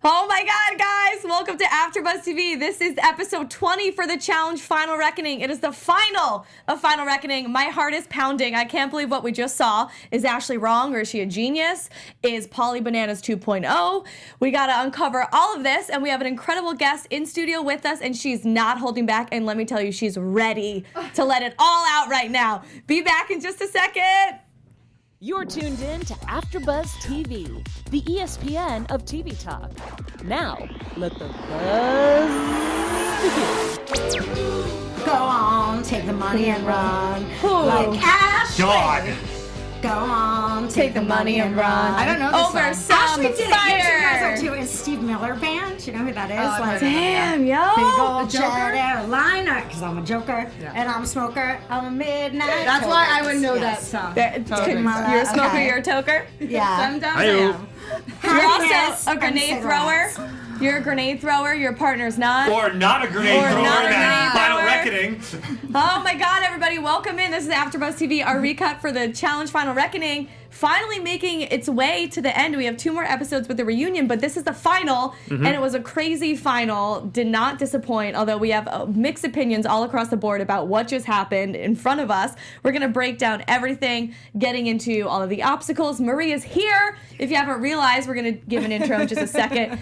Oh my God, guys! Welcome to AfterBuzz TV. This is episode 20 for the challenge Final Reckoning. It is the final of Final Reckoning. My heart is pounding. I can't believe what we just saw. Is Ashley wrong or is she a genius? Is Polly Bananas 2.0? We gotta uncover all of this, and we have an incredible guest in studio with us, and she's not holding back. And let me tell you, she's ready to let it all out right now. Be back in just a second. You're tuned in to AfterBuzz TV, the ESPN of TV talk. Now, let the buzz begin. Go on, take the money and run. Like Ashley. Dog. Go on, Take the money and run. I don't know this Over song. some Ashley did it. fire. Yes, you guys are too. It's Steve Miller Band. You know who that is? Damn, yo. Big old Joker liner, because I'm a joker, and I'm a smoker. I'm a midnight That's toker. why I would know Yes. that song. You're a smoker, Okay. you're a toker. Yeah. Sometimes I Hi-yo. am. You're Happiness also a and grenade thrower. cigarettes. You're a grenade thrower. Your partner's not. Or not a grenade Or thrower not a in that grenade Final thrower. Reckoning. Oh my God, everybody, welcome in. This is AfterBuzz TV, our recap for the Challenge Final Reckoning. Finally making its way to the end. We have 2 more episodes with the reunion, but this is the final, and it was a crazy final. Did not disappoint, although we have mixed opinions all across the board about what just happened in front of us. We're going to break down everything, getting into all of the obstacles. Maria's here. If you haven't realized, we're going to give an intro in just a second.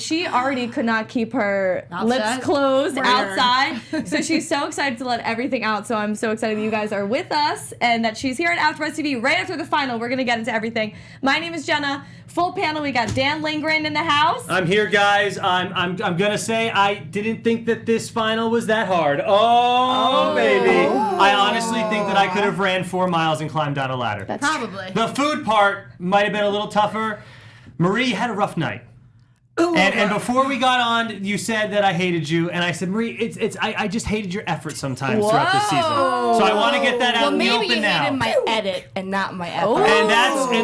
She already could not keep her lips closed outside, so she's so excited to let everything out. So I'm so excited that you guys are with us and that she's here at AfterBuzz TV right after the final. We're going to get into everything. My name is Jenna. Full panel, we got Dan Lindgren in the house. I'm here, guys. I'm gonna say I didn't think that this final was that hard. Oh, baby. I honestly think that I could have ran 4 miles and climbed down a ladder. That's Probably. The food part might have been a little tougher. Marie had a rough night. And before we got on, you said that I hated you, and I said, Marie, I just hated your effort sometimes throughout this season. So I want to get that out in the open now. my edit and not my effort. And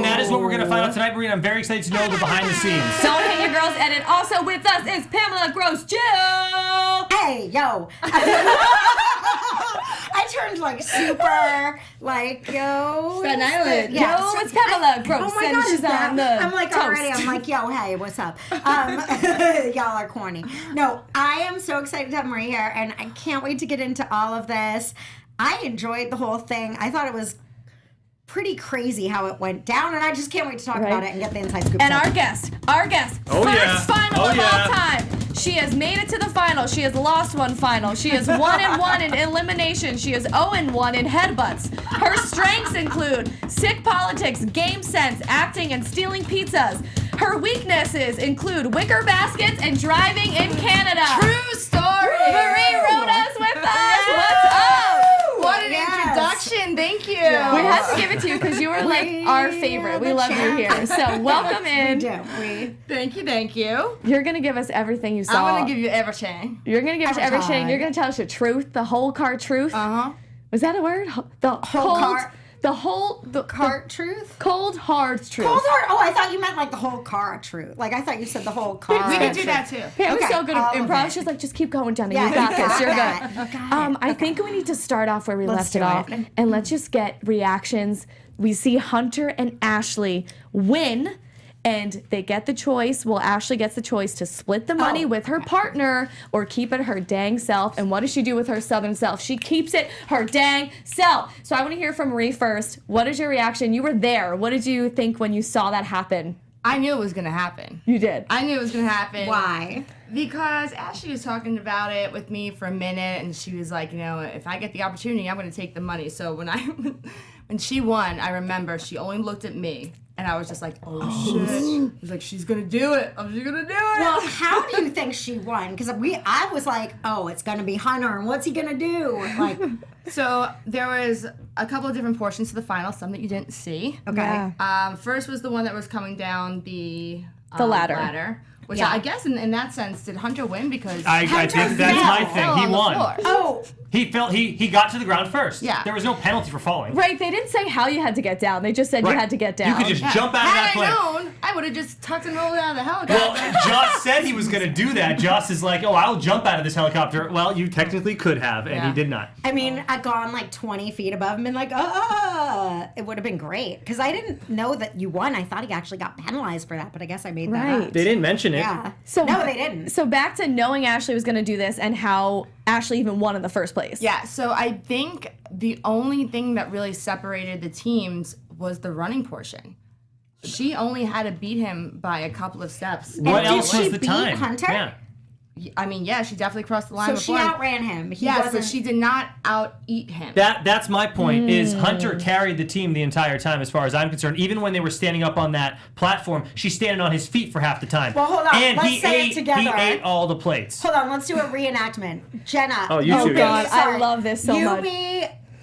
that is what we're gonna find out tonight, Marie. And I'm very excited to know the behind the scenes. Don't hate your girls edit. Also with us is Pamela Gross. Jill. Hey, yo. I turned like super, like, yo. Staten Island. Yeah. Yo, it's Pamela Gross. Oh my and God, she's is that? on the I'm like toast. already. I'm like, yo, hey, what's up? Y'all are corny. No, I am so excited to have Marie here, and I can't wait to get into all of this. I enjoyed the whole thing. I thought it was pretty crazy how it went down, and I just can't wait to talk about it and get the inside scoop. And our guest, Oh, first yeah. final Oh, of yeah. all time. She has made it to the final. She has lost 1 final. She is 1-1 in elimination. She is 0-1 in headbutts. Her strengths include sick politics, game sense, acting, and stealing pizzas. Her weaknesses include wicker baskets and driving in Canada. True story. Marie Roda is with us. What's up? What an Yes. introduction. Thank you. We had to give it to you because you were like our favorite. We love you here. So welcome in. Thank you. You're gonna give us everything you saw. I'm going to give you everything. You're gonna give us everything. Everything. You're gonna tell us the truth, the whole car truth. Uh-huh. Was that a word? The Whole car- the Cart truth? cold hard truth. Cold hard? Oh, I thought you meant like the whole car truth. Like, I thought you said the whole car. We can do that too. Pam was Okay, so good at all of improv. it. She's like, just keep going, Jenna. Yeah, you got you this. got You're that. good. You got it. I think we need to start off where we Let's left do it off, it. and let's just get reactions. We see Hunter and Ashley win. And they get the choice. Well, Ashley gets the choice to split the money with her partner or keep it her dang self. And what does she do with her southern self? She keeps it her dang self. So I want to hear from Marie first. What is your reaction? You were there. What did you think when you saw that happen? I knew it was going to happen. You did. I knew it was going to happen. Why? Because Ashley was talking about it with me for a minute, and she was like, you know, if I get the opportunity, I'm going to take the money. So when she won, I remember she only looked at me. And I was just like, oh shit. I was like, she's gonna do it. Oh, she's gonna do it. Well, how do you think she won? Because I was like, oh, it's gonna be Hunter, and what's he gonna do? Like, So there was a couple of different portions to the final, some that you didn't see. okay. First was the one that was coming down the ladder. which Yeah. I guess in that sense, did Hunter win? Because I think that's my thing. fell He on the won. floor. Oh, He got to the ground first. Yeah. There was no penalty for falling. Right, they didn't say how you had to get down. They just said you Right. had to get down. You could just jump out of that Had plane. I known, I would have just tucked and rolled out of the helicopter. Well, Joss said he was going to do that. Joss is like, oh, I'll jump out of this helicopter. Well, you technically could have, and Yeah. he did not. I mean, I'd gone like 20 feet above him and like, it would have been great. Because I didn't know that you won. I thought he actually got penalized for that, but I guess I made that Right. up. They didn't mention it. Yeah. So no, they didn't. So back to knowing Ashley was going to do this and how Ashley even won in the first place. Yeah, so I think the only thing that really separated the teams was the running portion. She only had to beat him by a couple of steps. What did else she was the beat time? Hunter? Yeah. I mean, yeah, she definitely crossed the line So she before him. outran him. He Yeah, wasn't. so she did not out-eat him. That's my point, is Hunter carried the team the entire time as far as I'm concerned. Even when they were standing up on that platform, she's standing on his feet for half the time. Well, hold on. And Let's he say it ate, together. He ate all the plates. Hold on, let's do a reenactment. Jenna. Oh, you Oh two. God, I Sorry. love this so much.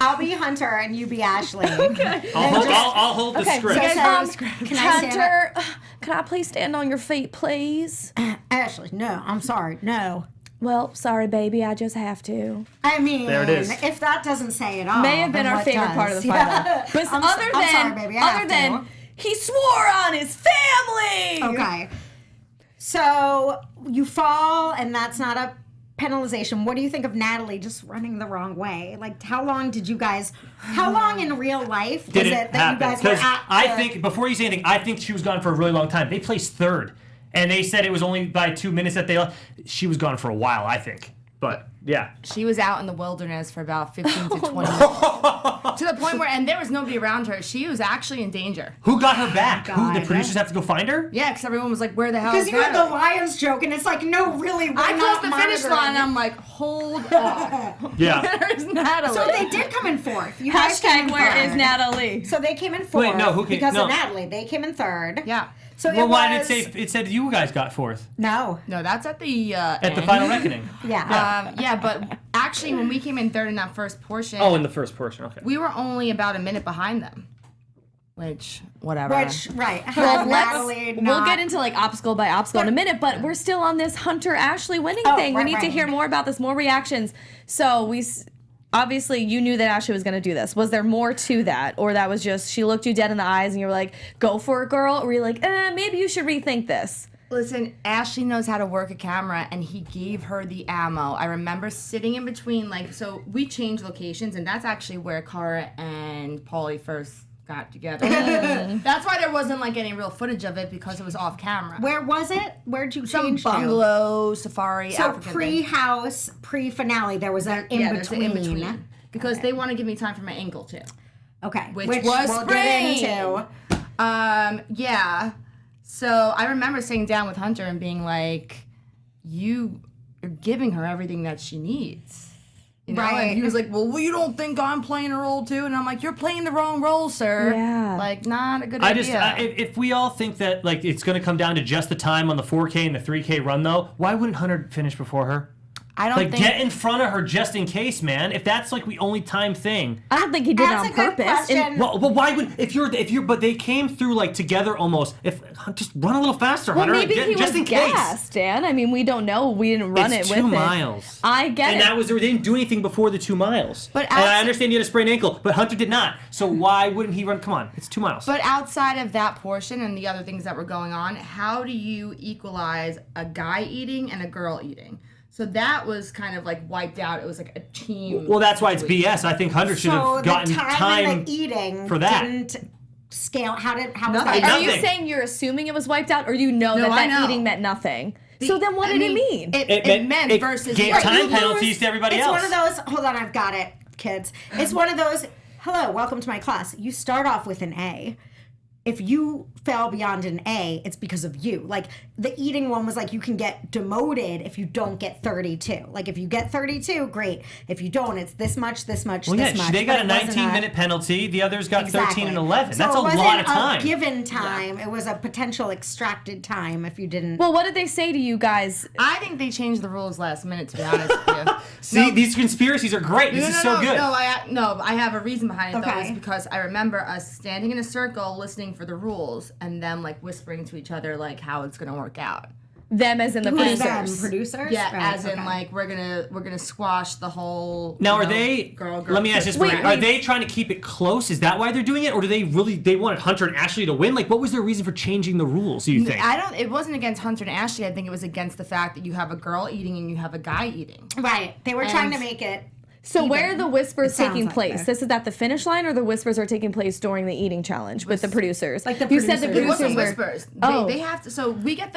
I'll be Hunter and you be Ashley. I'll hold the Okay, script. So, Hunter, can I stand up? can I please stand on your feet, please? Ashley, no, I'm sorry, no. Well, sorry, baby, I just have to. I mean, There it is. if that doesn't say it all, May have been then our what favorite does? part of the final. Yeah. But I'm sorry, baby, I have to. he swore on his family. Okay. So you fall, and that's not a penalization. What do you think of Natalie just running the wrong way? Like, how long in real life Did was it it that happen? you guys were Because at? I think, before you say anything, I think she was gone for a really long time. They placed third. And they said it was only by 2 minutes that they left. She was gone for a while, I think. But, yeah. She was out in the wilderness for about 15 to 20 minutes. To the point where, and there was nobody around her. She was actually in danger. Who got her back? Who, the God. producers have to go find her? Yeah, because everyone was like, where the hell Because is you had the Natalie? Lions joke, and it's like, no, really, we're I not crossed the finish monitoring. line, and I'm like, hold on. Yeah. Where's Natalie? So they did come in fourth. You guys came Hashtag in where third. is Natalie? So they came in fourth. no, who came- Because no. of Natalie. They came in third. Yeah. So Well, it why was, did it say, it said you guys got fourth No. No, that's at the at the end. final reckoning? Yeah. Yeah, but actually, when we came in third in that first portion, Oh, in the first portion, okay. we were only about a minute behind them. Which, whatever. Which, right. Well, Had Natalie we'll not- get into like obstacle by obstacle in a minute, but we're still on this Hunter Ashley winning Oh, thing. We right, need to right. hear more about this, more reactions. So obviously you knew that Ashley was going to do this. Was there more to that, or that was just she looked you dead in the eyes and you were like, "Go for it, girl," or were you like, maybe you should rethink this? Listen, Ashley knows how to work a camera, and he gave her the ammo. I remember sitting in between, so we changed locations, and that's actually where Cara and Paulie first got together. That's why there wasn't, any real footage of it, because it was off camera. Where was it? Where'd you Some change to? bungalow, safari, So African thing. pre-house, pre-finale, there was an Yeah, there's in-between. an in-between. Because they want to give me time for my ankle, too. Okay. Which was we'll get spring. into. Yeah. So I remember sitting down with Hunter and being like, you're giving her everything that she needs. You know? Right. And he was like, well, you don't think I'm playing a role too? And I'm like, you're playing the wrong role, sir. Yeah. Not a good I idea. just, if we all think that it's going to come down to just the time on the 4K and the 3K run, though, why wouldn't Hunter finish before her? I don't think... Get in front of her just in case, man. If that's the only time thing. I don't think he did That's it a on good purpose. question. Well, why would but they came through together almost. If just run a little faster, Well, Hunter. maybe he just was in case. gassed, Dan. I mean, we don't know. We didn't run It's it 2 with miles. it. I get And it. they didn't do anything before the 2 miles. But and I outside- understand you had a sprained ankle, but Hunter did not. So why wouldn't he run? Come on, it's 2 miles. But outside of that portion and the other things that were going on, how do you equalize a guy eating and a girl eating? So that was kind of wiped out. It was a team. Well, that's why it's situation. BS. I think Hunter should So have the gotten time and the eating for that. didn't scale. How was Nothing. that? Are you Nothing. saying you're assuming it was wiped out, or you know No, that I know. eating meant nothing? So then what I did it mean? It meant it versus... gave Right, time you penalties lose- to everybody It's else. one of those. Hold on, I've got it, kids. It's one of those. Hello, welcome to my class. You start off with an A. If you fell beyond an A, it's because of you. The eating one was you can get demoted if you don't get 32. If you get 32, great. If you don't, it's this much, this much, Well, this yeah, much. they got But a it wasn't 19-minute penalty. The others got 13 Exactly. and 11. So That's it a lot of wasn't time. a given time. It was a potential extracted time if you didn't. Well, what did they say to you guys? I think they changed the rules last minute, to be honest with you. See, these conspiracies are great. This is so good. No, I have a reason behind it, though. Okay. It's because I remember us standing in a circle listening for the rules and them, whispering to each other, how it's going to work out. Them as in the Who's producers. them? Producers? Yeah, Right, as in, okay. we're gonna squash the whole... Now, you are know, they? Girl. Let me ask this: Wait, Are wait. they trying to keep it close? Is that why they're doing it, or do they wanted Hunter and Ashley to win? What was their reason for changing the rules? Do you think? It wasn't against Hunter and Ashley. I think it was against the fact that you have a girl eating and you have a guy eating. Right. They were trying to And- make it. So where are the whispers It sounds taking like place? there. This is at the finish line, or the whispers are taking place during the eating challenge with the producers? Like the You said the producers. It wasn't producers were. whispers. Oh. They have to. So we get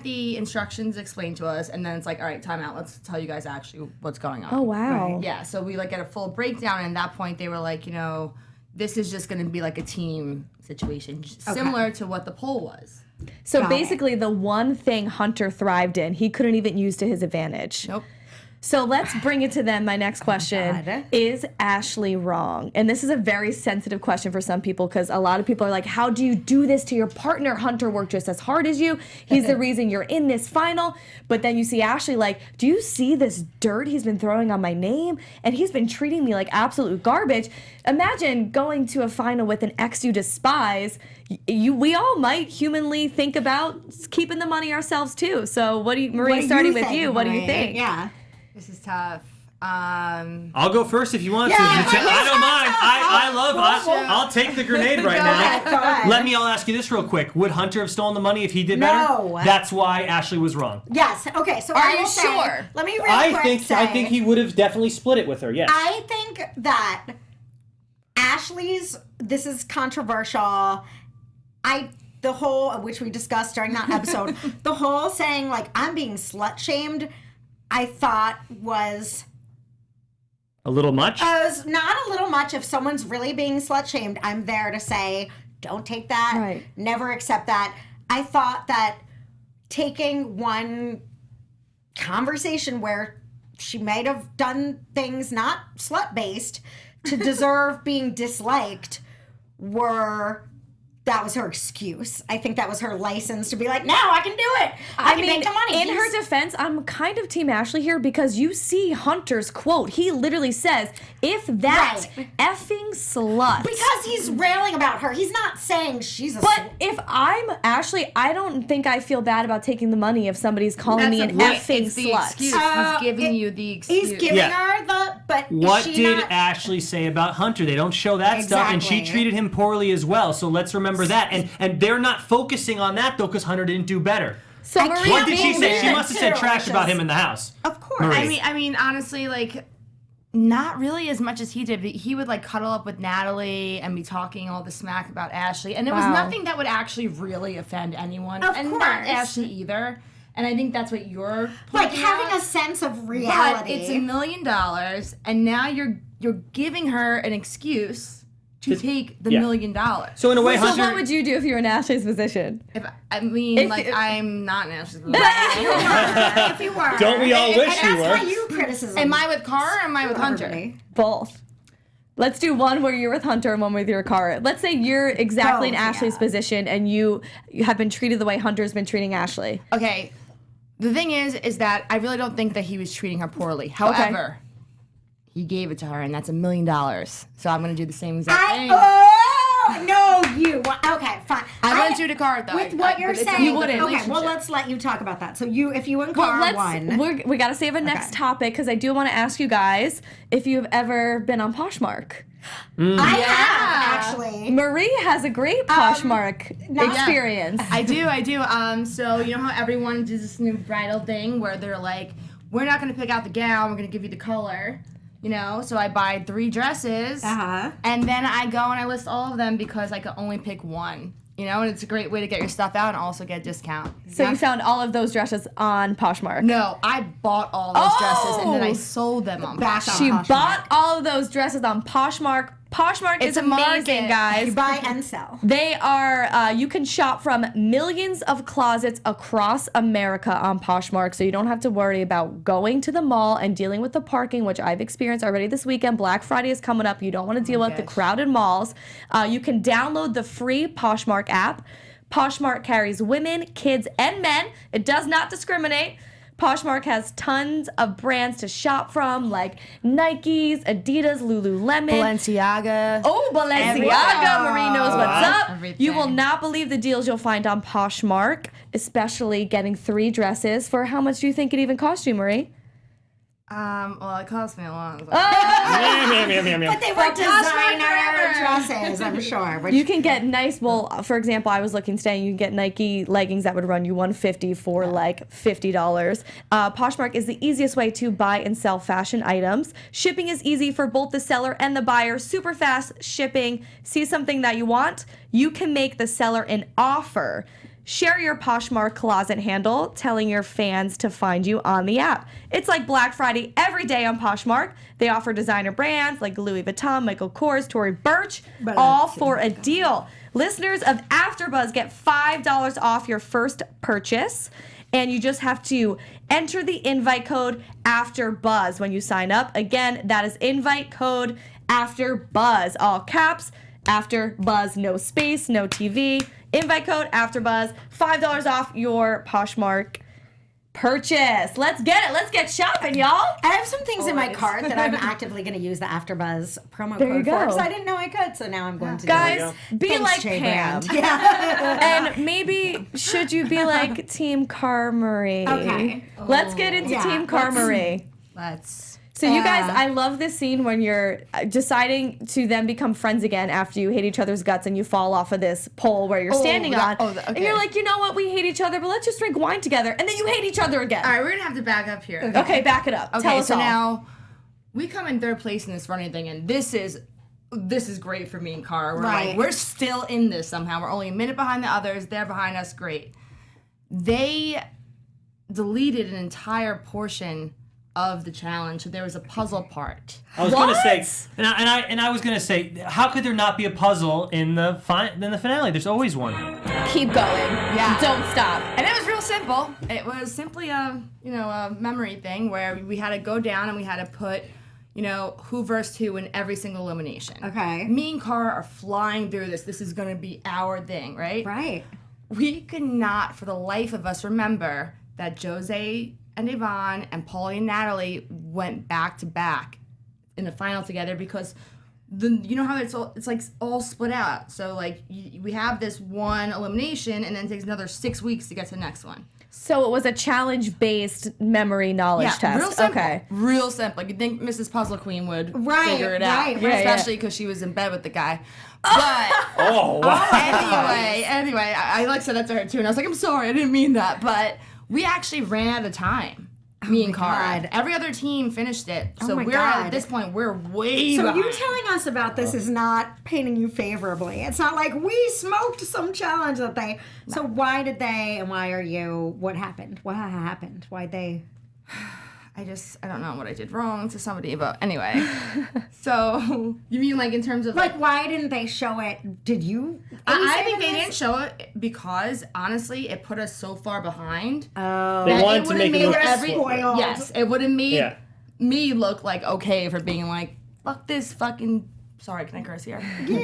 the instructions explained to us, and then it's like, all right, time out. Let's tell you guys actually what's going on. Oh wow. Right. Yeah. So we like get a full breakdown, and at that point they were like, this is just going to be like a team situation, similar to what the poll was. So Got basically, the one thing Hunter thrived in, he couldn't even use to his advantage. Nope. So let's bring it to them. My next question God. is Ashley wrong? And this is a very sensitive question for some people because a lot of people are like, how do you do this to your partner? Hunter worked just as hard as you. He's the reason you're in this final. But then you see Ashley like, do you see this dirt he's been throwing on my name? And he's been treating me like absolute garbage. Imagine going to a final with an ex you despise. We all might humanly think about keeping the money ourselves too. So what do you, Marie, What do starting you with think, you, what do you Marie? think? Yeah. This is tough. I'll go first if you want to. Yeah. I don't mind. I'll take the grenade right now. Go ahead. Let me all ask you this real quick. Would Hunter have stolen the money if he did No. better? That's why Ashley was wrong. Yes. Okay. So Are I you will say- sure? Let me real quick say. I think he would have definitely split it with her. Yes. I think that Ashley's, this is controversial. The whole, which we discussed during that episode, the whole saying like, I'm being slut shamed, I thought was A little much. not a little much. If someone's really being slut shamed, I'm there to say, don't take that. Right. Never accept that. I thought that taking one conversation where she might have done things not slut based to deserve being disliked that was her excuse. I think that was her license to be like, now I can do it. I can make the money. In her defense, I'm kind of Team Ashley here because you see Hunter's quote. He literally says, if that Right. effing slut. Because he's railing about her. He's not saying she's a But if I'm Ashley, I don't think I feel bad about taking the money if somebody's calling me an effing It's the slut. excuse. Uh, He's giving you the excuse. He's giving Yeah. her but What is she did not, Ashley say about Hunter? They don't show that stuff, and she Exactly. treated him poorly as well. So let's remember that. And they're not focusing on that though, because Hunter didn't do better. So I Maria, can't What did she being say? She mean must have said too, trash which about is- him in the house. Of course. Marie. I mean, honestly, like, not really as much as he did. But he would like cuddle up with Natalie and be talking all the smack about Ashley, and it was Wow. nothing that would actually really offend anyone, Of and course. not Ashley either. And I think that's what you're like pointing having out. a sense of But reality. it's $1 million, and now you're giving her an excuse to take the $1 million. So in a way, so Hunter. what would you do if you were in Ashley's position? I'm not an Ashley's if you were. Don't we all wish and we that's were? why you criticism. Am I with Cara or am I with Hunter? everybody. Both. Let's do one where you're with Hunter and one with your Cara. Let's say you're exactly in Both, Ashley's yeah. position and you have been treated the way Hunter's been treating Ashley. Okay, the thing is that I really don't think that he was treating her poorly. However, he gave it to her, and that's $1 million. So I'm gonna do the same exact thing. No, you. Okay, fine. I wouldn't do the card though. With what you're But it's a saying, You wouldn't. Okay, well, relationship. let's let you talk about that. So if you and Well, Cara won. we got to save a next topic because I do want to ask you guys if you've ever been on Poshmark. I have, actually. Marie has a great Poshmark experience. I do. So you know how everyone does this new bridal thing where they're like, we're not gonna pick out the gown, we're gonna give you the color. You know, so I buy 3 dresses, and then I go and I list all of them because I could only pick one. You know, and it's a great way to get your stuff out and also get a discount. So you found all of those dresses on Poshmark. No, I bought all those dresses and then I Oh! sold them on Back Poshmark. on She Poshmark. bought all of those dresses on Poshmark. Poshmark is It's a market. amazing, guys. You buy and sell. They are, you can shop from millions of closets across America on Poshmark, so you don't have to worry about going to the mall and dealing with the parking, which I've experienced already this weekend. Black Friday is coming up. You don't want to deal with the crowded malls. You can download the free Poshmark app. Poshmark carries women, kids, and men. It does not discriminate. Poshmark has tons of brands to shop from, like Nikes, Adidas, Lululemon. Balenciaga. Oh, Balenciaga. Everything. Marie knows what's up. Everything. You will not believe the deals you'll find on Poshmark, especially getting 3 dresses. For how much do you think it even cost you, Marie? Well, it cost me a lot. But they were designer dresses, I'm sure. You can get nice, well, for example, I was looking today, you can get Nike leggings that would run you $150 for like $50. Poshmark is the easiest way to buy and sell fashion items. Shipping is easy for both the seller and the buyer. Super fast shipping. See something that you want? You can make the seller an offer. Share your Poshmark closet handle, telling your fans to find you on the app. It's like Black Friday every day on Poshmark. They offer designer brands like Louis Vuitton, Michael Kors, Tory Burch, all for a deal. Listeners of AfterBuzz get $5 off your first purchase, and you just have to enter the invite code AfterBuzz when you sign up. Again, that is invite code AfterBuzz, all caps. AfterBuzz, no space, no TV. Invite code AfterBuzz, $5 off your Poshmark purchase. Let's get it. Let's get shopping, y'all. I have some things in my cart that I'm actively going to use the AfterBuzz promo There you code for go. because I didn't know I could, so now I'm going to do Guys, it. be Thanks, like J Pam. Brand. Yeah. And maybe should you be like Team Car Marie? Okay. Let's get into Yeah, Team Car Marie. Let's. So you guys, I love this scene when you're deciding to then become friends again after you hate each other's guts and you fall off of this pole where you're standing on. okay. And you're like, you know what, we hate each other, but let's just drink wine together. And then you hate each other again. All right, we're gonna have to back up here. Okay, back it up. Tell us so all. now we come in third place in this running thing, and this is great for me and Cara. We're Right. like, we're still in this somehow. We're only a minute behind the others. They're behind us. Great. They deleted an entire portion of the challenge, so there was a puzzle part. I was going to say, and I was going to say, how could there not be a puzzle in the finale? There's always one. Keep going. Yeah. Don't stop. And it was real simple. It was simply a memory thing where we had to go down and we had to put, who versed who in every single elimination. Okay. Me and Cara are flying through this. This is going to be our thing, right? Right. We could not, for the life of us, remember that Jose and Yvonne and Paulie and Natalie went back to back in the final together because you know how it's like all split out. So like we have this one elimination and then it takes another 6 weeks to get to the next one. So it was a challenge-based memory knowledge test. Real simple. Okay. Real simple. Like you'd think Mrs. Puzzle Queen would figure it out. Right. Yeah, Especially because she was in bed with the guy. But Oh, wow. anyway, I like said that to her too, and I was like, I'm sorry, I didn't mean that. But we actually ran out of time. Me and Cara. God. Every other team finished it. So my we're God. at this point, we're way So behind. you telling us about this is not painting you favorably. It's not like we smoked some challenge that they. No. So why did they and why are you? What happened? What happened? Why'd they? I don't know what I did wrong to somebody, but anyway. So you mean like in terms of Like why didn't they show it? Did you? I think they didn't show it because honestly, it put us so far behind. Oh, They wanted to would've make it made look spoiled. Yes, it would have made Yeah. me look like okay for being like fuck this fucking. Sorry, can I curse here?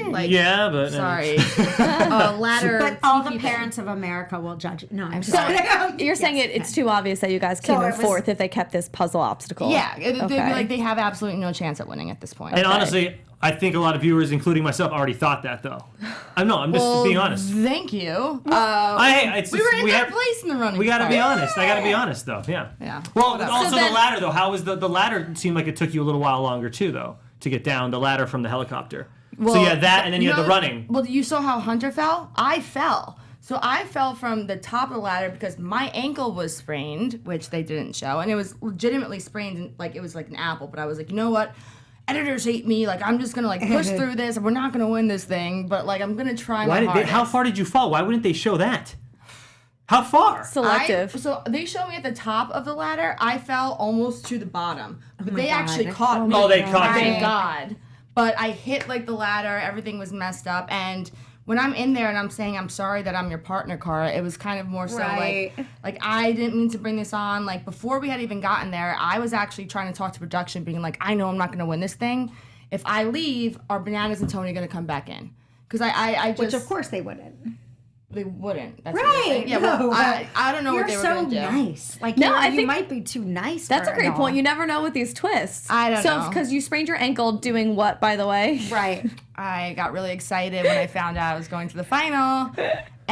Like, Yeah, but sorry. Ladder. but all the TV parents of America will judge you. No, I'm So sorry. you're saying it's too obvious that you guys came in fourth if they kept this puzzle obstacle. Yeah, they'd be Okay. like they have absolutely no chance at winning at this point. And honestly, I think a lot of viewers, including myself, already thought that though. I'm just being honest. Thank you. We We were in have- third place in the running. We gotta be part. honest. I gotta be honest though. Yeah. Yeah. Well, Whatever. also So then- the ladder though. How was the ladder? Seemed like it took you a little while longer too though to get down the ladder from the helicopter. So you had that, and then you had the running. Well, you saw how Hunter fell? I fell. So I fell from the top of the ladder because my ankle was sprained, which they didn't show, and it was legitimately sprained, and like it was like an apple. But I was like, you know what? Editors hate me. Like I'm just gonna like push through this. We're not gonna win this thing, but like I'm gonna try my hardest. How far did you fall? Why wouldn't they show that? How far? Selective. So they showed me at the top of the ladder. I fell almost to the bottom, but they God. actually caught me. Oh, they caught you. Thank God. But I hit like the ladder. Everything was messed up, and when I'm in there and I'm saying I'm sorry that I'm your partner, Cara, it was kind of more so Right. like I didn't mean to bring this on. Like before we had even gotten there, I was actually trying to talk to production, being like, I know I'm not going to win this thing. If I leave, are Bananas and Tony going to come back in? Because I just Which of course they wouldn't. they wouldn't. That's what I'm Right. saying. Yeah. Well, I don't know You're what they were so going to do. nice. Like No, I you think- might be too nice. That's for a great it all. point. You never know with these twists. I don't know. So because you sprained your ankle doing what, by the way? Right. I got really excited when I found out I was going to the final.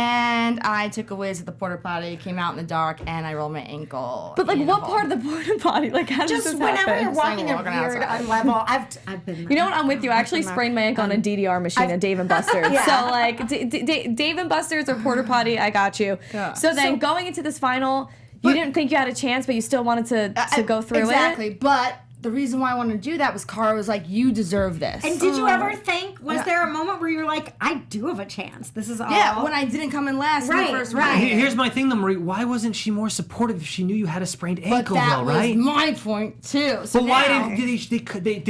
And I took a whiz at the porta potty, came out in the dark, and I rolled my ankle. But like, in a what hole. part of the porta potty? Like, how does Just this whenever happen? you're walking a walking weird outside. level, I've been. You know what? I'm with you. I actually sprained my ankle on a DDR machine at Dave and Buster's. Yeah. So like, Dave and Buster's or porta potty, I got you. Yeah. So then going into this final, you didn't think you had a chance, but you still wanted to go through exactly. it. But the reason why I wanted to do that was Cara was like, "You deserve this." And did you ever think? Was there a moment where you were like, "I do have a chance. This is all." Yeah, when I didn't come in last in Right, the first right. round. Here's my thing, though, Marie. Why wasn't she more supportive if she knew you had a sprained But ankle, that though, was right? my point too. So But why now,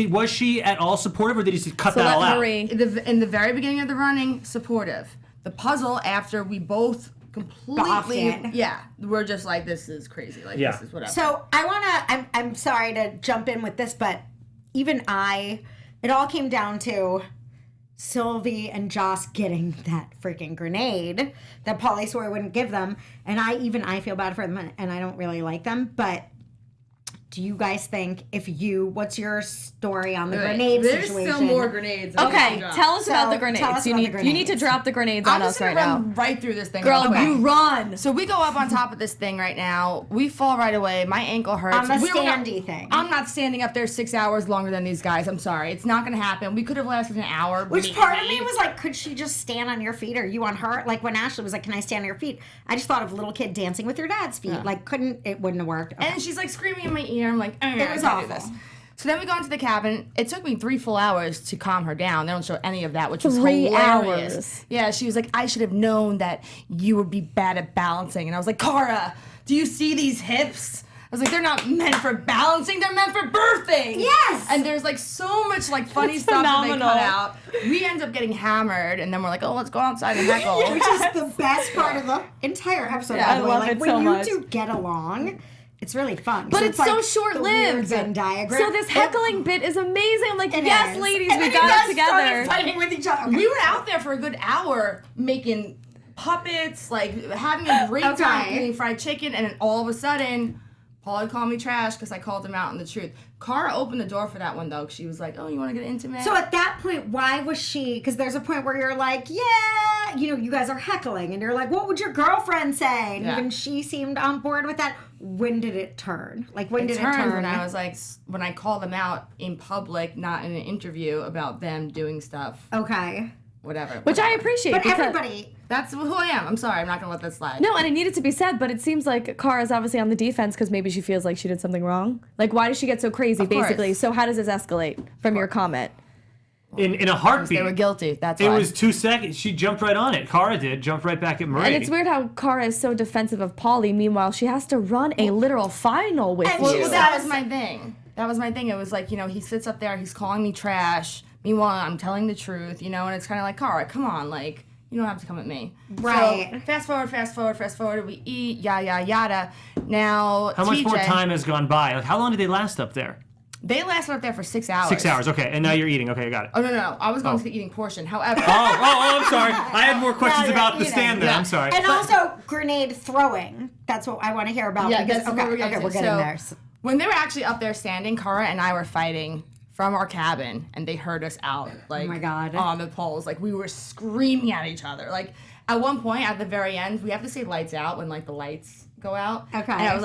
was she at all supportive, or did he just cut So that all let out? Marie. in the very beginning of the running, supportive. The puzzle, after we both completely, Balked it. we're just like, this is crazy. Like, Yeah. this is whatever. So I wanna. I'm sorry to jump in with this, but even it all came down to Sylvie and Joss getting that freaking grenade that Pauly swore he wouldn't give them, and I feel bad for them, and I don't really like them, but. Do you guys think what's your story on the grenade There's situation? still more grenades. Okay, tell us about the So, grenades. tell us You about need the you need to grenades. drop the grenades I'm on just us gonna right now. run right through this thing. Girl, real quick. you run. So we go up on top of this thing right now. We fall right away. My ankle hurts. On the We were not- standy thing. I'm not standing up there 6 hours longer than these guys. I'm sorry. It's not going to happen. We could have lasted an hour. Which part of me was like, could she just stand on your feet, or you on her? Like when Ashley was like, "Can I stand on your feet?" I just thought of little kid dancing with your dad's feet. Like, it wouldn't have worked. Okay. And she's like screaming in my ear. I'm like, it was I can't do awful. this. So then we go into the cabin. It took me 3 full hours to calm her down. They don't show any of that, which was 3 hilarious. hours. Yeah, she was like, I should have known that you would be bad at balancing. And I was like, Cara, do you see these hips? I was like, they're not meant for balancing, they're meant for birthing. Yes! And there's like so much like funny That's stuff that they phenomenal. cut out. We end up getting hammered, and then we're like, oh, let's go outside and heckle. Which is the best part of the entire episode. Yeah, by I the way. love Like, it when so you much. two get along, it's really fun. But it's so like short-lived. the weird Venn diagram. So this heckling bit is amazing. I'm like, It yes, is. ladies, And we then you got guys it together. started fighting with each other. Okay. We were out there for a good hour making puppets, like having a great time Okay. eating fried chicken, and then all of a sudden, Paul called me trash because I called him out on the truth. Cara opened the door for that one though. 'Cause she was like, "Oh, you want to get intimate?" So at that point, why was she? Because there's a point where you're like, yeah, you guys are heckling, and you're like, what would your girlfriend say? And Yeah. even she seemed on board with that. When did it turn? Like, when did it turned turn? when I was like, when I called them out in public, not in an interview about them doing stuff, Okay. whatever. Which I whatever. appreciate. But because, everybody, That's who I am. I'm sorry. I'm not gonna let that slide. No, and it needed to be said, but it seems like Cara's obviously on the defense because maybe she feels like she did something wrong. Like, why does she get so crazy, Of course. basically? So how does this escalate from your comment? In a heartbeat. They were guilty. That's It why. was 2 seconds. She jumped right on it. Cara did. Jumped right back at Marie. And it's weird how Cara is so defensive of Pauly. Meanwhile, she has to run a literal final with And you. she Well, was- that was my thing. That was my thing. It was like, he sits up there, he's calling me trash. Meanwhile, I'm telling the truth, and it's kind of like, Cara, come on, like, you don't have to come at me. Right. So, fast forward, we eat, yada. Now, How much TJ, more time has gone by? Like, how long did they last up there? They lasted up there for 6 hours. 6 hours. Okay, and now you're eating. Okay, got it. Oh, no. I was going to the eating portion. However, I'm sorry. I had more questions you're about the eating. stand there. Yeah. I'm sorry. and also grenade throwing. That's what I want to hear about. yeah, because, that's what we're getting to. we're getting So, there. when they were actually up there standing, Cara and I were fighting from our cabin, and they heard us out, like, my God. on the poles. Like, we were screaming at each other. Like, at one point, at the very end, we have to say lights out when, like, the lights go out. Okay. And I was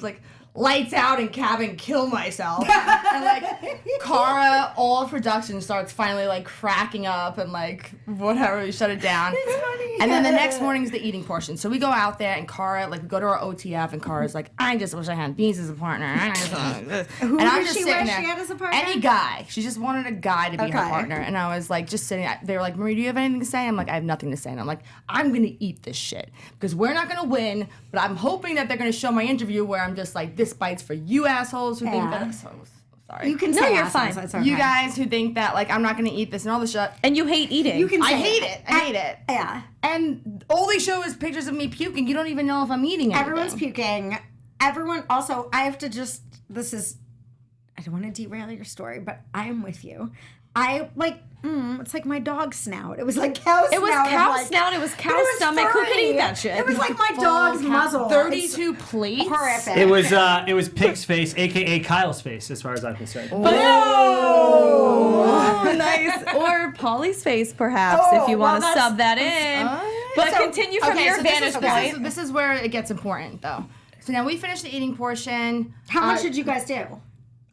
like, lights out in cabin, kill myself. And, like, Cara, all of production starts finally, like, cracking up and, like, whatever, we shut it down. It's funny. And then the next morning is the eating portion. So we go out there, and Cara, like, we go to our OTF, and Cara's like, I just wish I had Beans as a partner. And Who I'm did just she sitting wish there. she had as a partner? Any guy. She just wanted a guy to be her Okay. partner. And I was like, just sitting. They were like, Marie, do you have anything to say? I'm like, I have nothing to say. And I'm like, I'm going to eat this shit. Because we're not going to win, but I'm hoping that they're going to show my interview where I'm just like, this bites for you assholes who think Yeah. that. So, sorry. You can No, say you're assholes, fine. it's okay. You guys who think that, like, I'm not going to eat this and all this shit. And you hate eating. You can I say hate it. I hate it. Yeah. And all they show is pictures of me puking. You don't even know if I'm eating anything. Everyone's puking. Everyone also, I have to just, I don't want to derail your story, but I am with you. it's like my dog's snout. It was like cow snout. It was cow snout. It was cow But it was stomach. Who could furry. eat that shit? It was like my dog's muzzle. 32 plates. It's horrific. It was Pig's face, aka Kyle's face, as far as I'm concerned. Oh, nice. Or Polly's face, perhaps, if you want to sub that in. But continue from your vantage point. This is where it gets important, though. So now we finished the eating portion. How much did you guys do?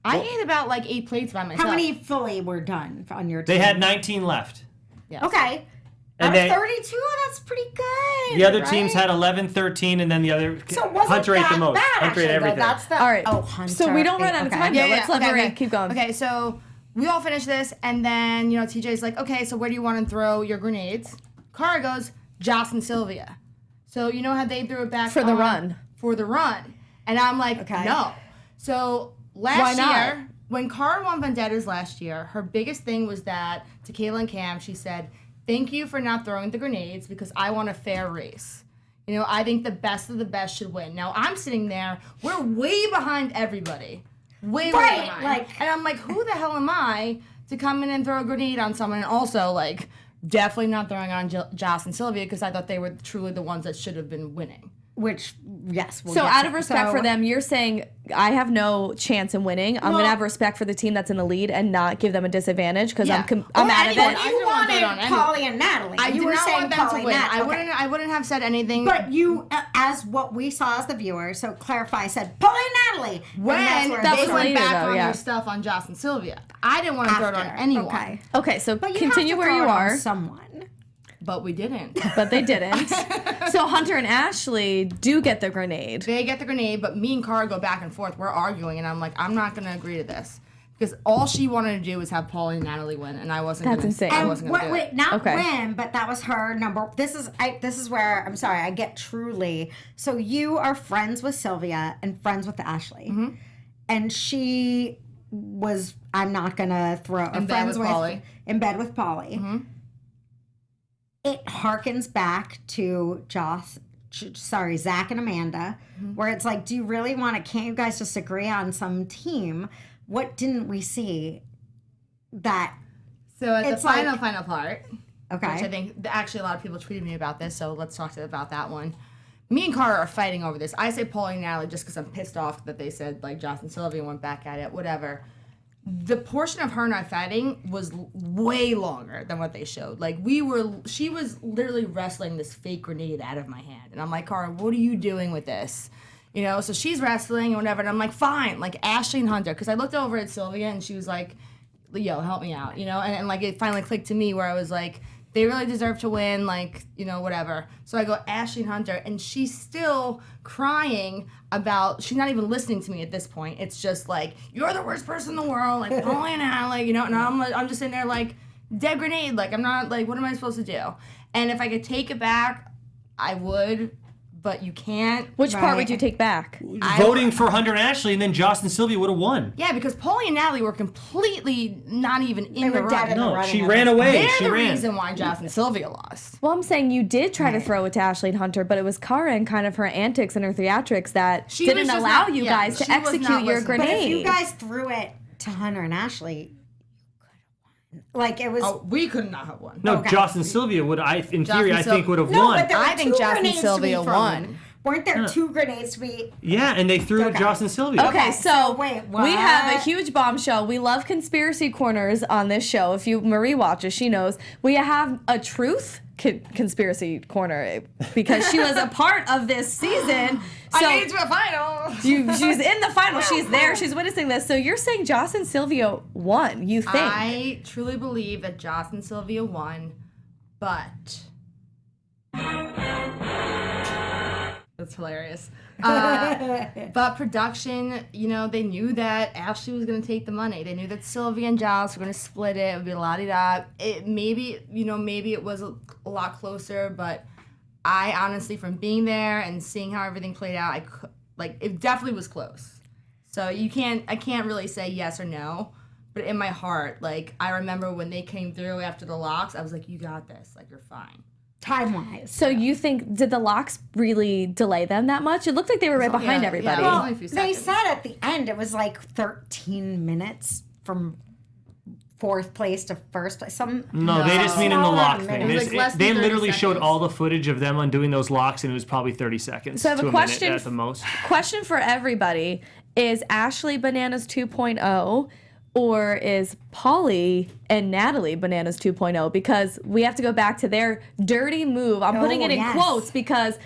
I ate about like 8 plates by myself. How many fully were done on your team? They had 19 left. Yes. Okay. And Out of 32, that's pretty good. The other right? teams had 11, 13, and then the other So it wasn't Hunter ate the that most. bad, Hunter ate actually, though. everything. That's the, All right. Oh, Hunter. So we don't run out of time, though. Let's let Marie keep going. Okay, so we all finished this, and then, TJ's like, okay, so where do you want to throw your grenades? Cara goes, Joss and Sylvia. So you know how they threw it back For the run. For the run. And I'm like, Okay. no. So Why last not? year, when Cara won Vendettas last year, her biggest thing was that, to Kayla and Cam, she said, thank you for not throwing the grenades because I want a fair race. I think the best of the best should win. Now, I'm sitting there, we're way behind everybody. Way behind. And I'm like, who the hell am I to come in and throw a grenade on someone? And also, definitely not throwing on Joss and Sylvia because I thought they were truly the ones that should have been winning. Which, yes. So out of respect for them, you're saying I have no chance in winning. I'm going to have respect for the team that's in the lead and not give them a disadvantage because I'm out of it. You wanted Polly and Natalie. I You did were not saying want them Polly to win. and Nat. I wouldn't have said anything. But you, as what we saw as the viewer, so clarify, said Polly and Natalie. when that they was went later, back though, on yeah. their stuff on Joss and Sylvia, I didn't want to throw it on anyone. Okay, so But you continue have to where throw you it on are. someone. But we didn't. But they didn't. So Hunter and Ashley do get the grenade. They get the grenade, but me and Cara go back and forth. We're arguing, and I'm like, I'm not going to agree to this. Because all she wanted to do was have Paulie and Natalie win, and I wasn't That's gonna, insane. I wasn't going to do it. Not win, but that was her number. This is where, I'm sorry, I get truly. So you are friends with Sylvia and friends with Ashley. Mm-hmm. And she was, I'm not going to throw, In bed with Pauly. In bed with Polly. Mm-hmm. It harkens back to Zach and Amanda, where it's like, do you really want to, can't you guys just agree on some team? What didn't we see that? So at the It's like- final part, Okay. which I think actually a lot of people tweeted me about this, so let's talk about that one. Me and Cara are fighting over this. I say Paulie and Natalie just because I'm pissed off that they said Joss and Sylvia went back at it, whatever. The portion of her and I fighting was way longer than what they showed. She was literally wrestling this fake grenade out of my hand. And I'm like, Cara, what are you doing with this? So she's wrestling and whatever. And I'm like, fine, Ashley and Hunter. Because I looked over at Sylvia and she was like, yo, help me out, And it finally clicked to me where I was like, they really deserve to win, whatever. So I go, Ashley and Hunter, and she's still crying about, she's not even listening to me at this point. It's just you're the worst person in the world, Paulie and Natalie, and I'm just sitting there dead grenade, I'm not, what am I supposed to do? And if I could take it back, I would, but you can't. Which part would you take back? Voting for Hunter and Ashley, and then Joss and Sylvia would have won. Yeah, because Paulie and Natalie were completely not even in the were dead run. in the No, running she of ran it. away. They're She the ran. reason why Joss and Sylvia lost. Well, I'm saying you did try to throw it to Ashley and Hunter, but it was Cara and kind of her antics and her theatrics that She was didn't just allow not- you yeah, guys to she was execute not your listening. grenade. But if you guys threw it to Hunter and Ashley, you could have won. It was. Oh, we could not have won. No, Okay. Joss and Sylvia would. In Joss theory, and I think Syl- would have No, won. but there were I think two Joss and grenades to Sylvia be thrown. won. Weren't there two grenades to be? Yeah, and they threw Okay. Joss and Sylvia. Okay, so so wait, we have a what? huge bombshell. We love conspiracy corners on this show. If Marie watches, she knows. We have a truth conspiracy corner because she was a part of this season. So I made it to a final. she's in the final. She's there. She's witnessing this. So you're saying Joss and Sylvia won, you think? I truly believe that Joss and Sylvia won, but that's hilarious. But production, they knew that Ashley was going to take the money. They knew that Sylvia and Joss were going to split it. It would be la-di-da. Maybe it was a lot closer, but I honestly, from being there and seeing how everything played out, it definitely was close. So I can't really say yes or no, but in my heart, I remember when they came through after the locks, I was like, you got this, you're fine. Time-wise. So you think, did the locks really delay them that much? It looked like they were right behind Yeah, everybody. yeah. Only a few They seconds. said at the end it was 13 minutes from 4th place to 1st place. No, they just mean in the lock thing. It was like less than They 30 literally showed seconds. all the footage of them undoing those locks, and it was probably 30 seconds So I have to a a question minute at the most. Question for everybody. Is Ashley Bananas 2.0 or is Polly and Natalie Bananas 2.0? Because we have to go back to their dirty move. I'm putting it in quotes because,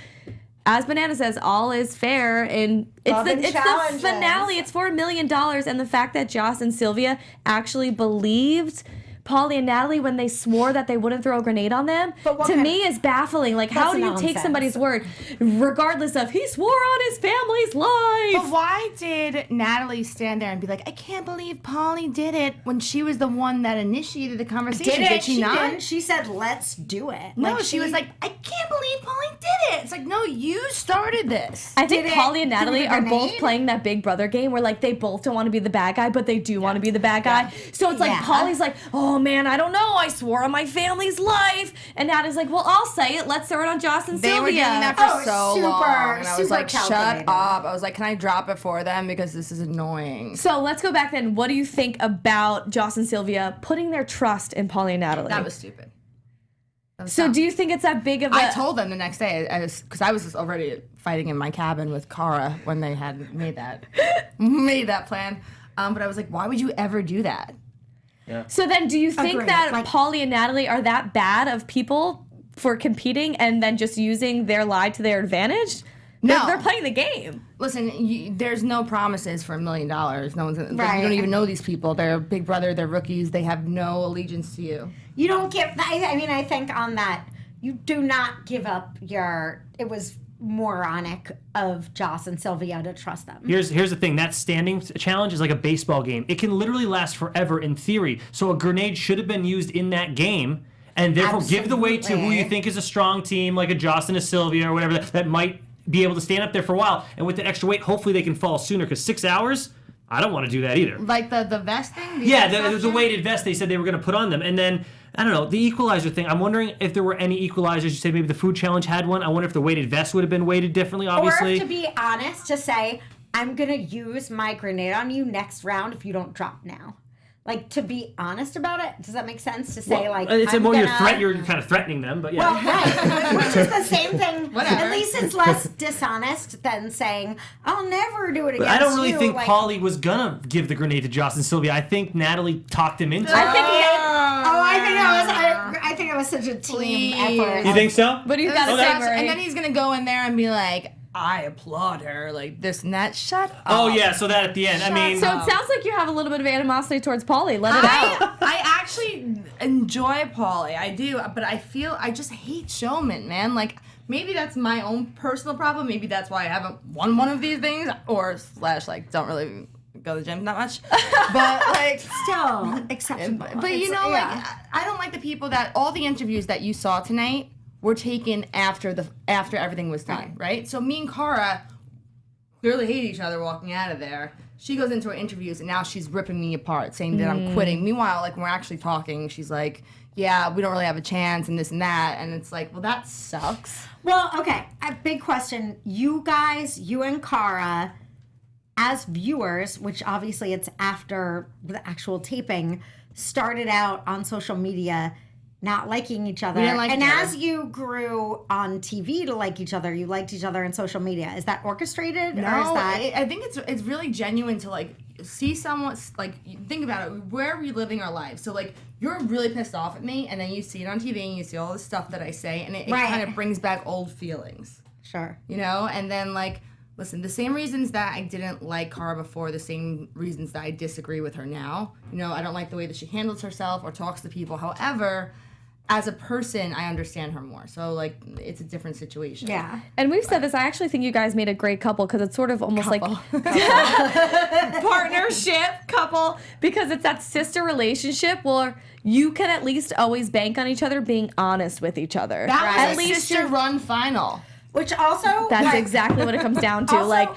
as Banana says, all is fair, and it's the finale. It's for $1 million, and the fact that Joss and Sylvia actually believed Polly and Natalie when they swore that they wouldn't throw a grenade on them, to me is baffling. Like, how do you take somebody's word, regardless of he swore on his family's life? But why did Natalie stand there and be like, I can't believe Polly did it when she was the one that initiated the conversation? Did she not? Didn't. She said, let's do it. No, she was like, I can't believe Polly did it. It's like, no, you started this. I think Polly and Natalie are both playing that Big Brother game where, like, they both don't want to be the bad guy, but they do want to be the bad guy. So it's like Polly's like, oh man, I don't know, I swore on my family's life, and Natalie's like, well, I'll say it. Let's throw it on Joss and Sylvia. They were doing that for so long, and I was like, calculated. shut up. I was like, can I drop it for them because this is annoying. So let's go back then. What do you think about Joss and Sylvia putting their trust in Polly and Natalie? That was stupid. So do you think it's that big of a... I told them the next day, because I was already fighting in my cabin with Cara when they had made that plan. But I was like, why would you ever do that? Yeah. So then do you think Agreed. that Like- Polly and Natalie are that bad of people for competing and then just using their lie to their advantage? No. They're playing the game. Listen, there's no promises for $1 million. No one's gonna, Right. you don't even know these people. They're Big Brother. They're rookies. They have no allegiance to you. You don't give. I mean, I think on that, you do not give up your. It was moronic of Joss and Sylvia to trust them. Here's the thing. That standing challenge is like a baseball game. It can literally last forever in theory. So a grenade should have been used in that game, and therefore give the way to who you think is a strong team, like a Joss and a Sylvia or whatever, that might be able to stand up there for a while. And with the extra weight, hopefully they can fall sooner, because 6 hours, I don't want to do that either. Like the vest thing? The weighted vest they said they were going to put on them. And then, I don't know, the equalizer thing. I'm wondering if there were any equalizers. You say maybe the food challenge had one. I wonder if the weighted vest would have been weighted differently, obviously. Or if, to be honest, to say, I'm going to use my grenade on you next round if you don't drop now. Like, to be honest about it, does that make sense? To say, like, it's I'm more gonna... you're kind of threatening them, but yeah. Well, right, which is the same thing. Whatever. At least it's less dishonest than saying, I'll never do it again. But I don't really think like, Polly was gonna give the grenade to Joss and Sylvia. I think Natalie talked him into it. I think it was such a team effort. You think so? What do you got to say, Marie? And then he's going to go in there and be like, I applaud her, like this and that. Shut up. Oh yeah, so that at the end. I mean, So it sounds like you have a little bit of animosity towards Polly. Let it out. I actually enjoy Polly. I do, but I just hate showmen, man. Like, maybe that's my own personal problem. Maybe that's why I haven't won one of these things, or / like don't really go to the gym that much. But like, Still acceptable. but you know, like I don't like the people that all the interviews that you saw tonight were taken after everything was done, right? So me and Cara clearly hate each other walking out of there. She goes into her interviews and now she's ripping me apart, saying that I'm quitting. Meanwhile, like when we're actually talking, she's like, yeah, we don't really have a chance and this and that. And it's like, well, that sucks. Well, okay, a big question. You guys, you and Cara, as viewers, which obviously it's after the actual taping, started out on social media not liking each other. We didn't like and each other. as you grew on TV to like each other, you liked each other on social media. Is that orchestrated? No, or is that... I think it's really genuine to like see someone, like think about it, we're reliving our lives. So like you're really pissed off at me and then you see it on TV and you see all the stuff that I say and it kind of brings back old feelings. Sure. You know? And then like, listen, the same reasons that I didn't like Cara before, the same reasons that I disagree with her now. You know, I don't like the way that she handles herself or talks to people. However, as a person, I understand her more. So, like, it's a different situation. Yeah. And we've said this, I actually think you guys made a great couple because it's sort of almost like partnership couple, because it's that sister relationship where you can at least always bank on each other being honest with each other. That was at a least sister run final. Which also... That's like, exactly what it comes down to. Also- like,